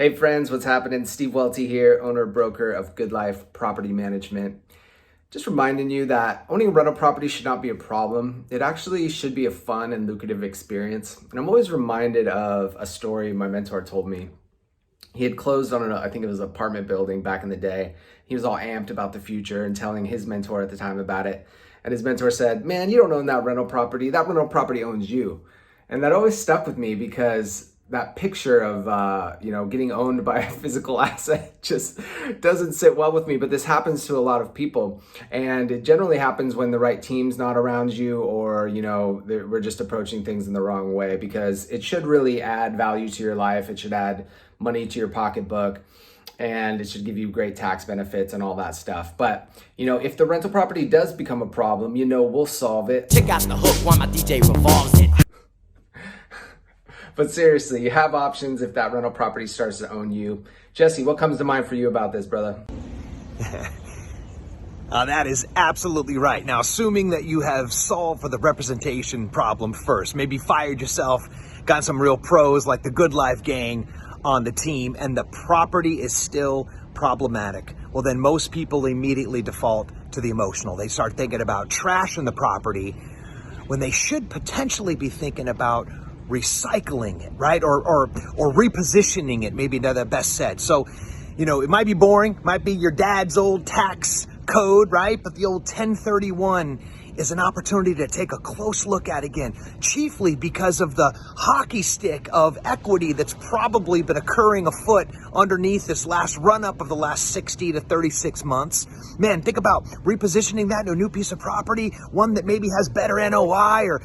Hey friends, what's happening? Steve Welty here, owner broker of Good Life Property Management. Just reminding you that owning a rental property should not be a problem. It actually should be a fun and lucrative experience. And I'm always reminded of a story my mentor told me. He had closed on I think it was an apartment building back in the day. He was all amped about the future and telling his mentor at the time about it. And his mentor said, "Man, you don't own that rental property. That rental property owns you." And that always stuck with me because that picture of getting owned by a physical asset just doesn't sit well with me. But this happens to a lot of people, and it generally happens when the right team's not around you, or we're just approaching things in the wrong way, because it should really add value to your life. It should add money to your pocketbook, and it should give you great tax benefits and all that stuff. But if the rental property does become a problem, we'll solve it. Check out the hook while my DJ revolves it. But seriously, you have options if that rental property starts to own you. Jesse, what comes to mind for you about this, brother? That is absolutely right. Now, assuming that you have solved for the representation problem first, maybe fired yourself, got some real pros like the Good Life gang on the team, and the property is still problematic, well, then most people immediately default to the emotional. They start thinking about trashing the property when they should potentially be thinking about recycling it, right? Or repositioning it, maybe the best said. So, it might be boring, might be your dad's old tax code, right? But the old 1031 is an opportunity to take a close look at again, chiefly because of the hockey stick of equity that's probably been occurring afoot underneath this last run-up of the last 60 to 36 months. Man, think about repositioning that into a new piece of property, one that maybe has better NOI, or,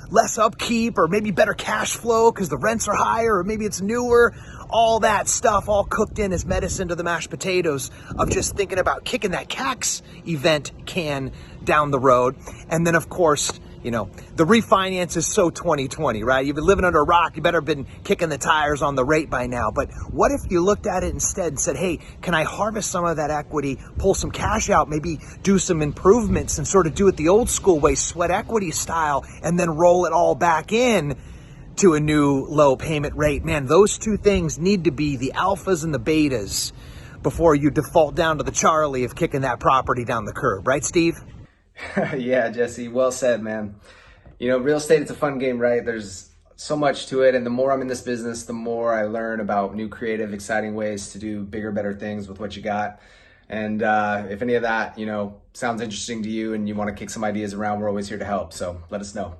less upkeep, or maybe better cash flow because the rents are higher, or maybe it's newer. All that stuff all cooked in as medicine to the mashed potatoes of just thinking about kicking that tax event can down the road. And then, of course, the refinance is so 2020, right? You've been living under a rock. You better have been kicking the tires on the rate by now. But what if you looked at it instead and said, hey, can I harvest some of that equity, pull some cash out, maybe do some improvements and sort of do it the old school way, sweat equity style, and then roll it all back in to a new low payment rate? Man, those two things need to be the alphas and the betas before you default down to the Charlie of kicking that property down the curb, right, Steve? Yeah, Jesse, well said, man. Real estate, it's a fun game, right? There's so much to it, and the more I'm in this business, the more I learn about new, creative, exciting ways to do bigger, better things with what you got. And if any of that, sounds interesting to you and you want to kick some ideas around, we're always here to help. So let us know.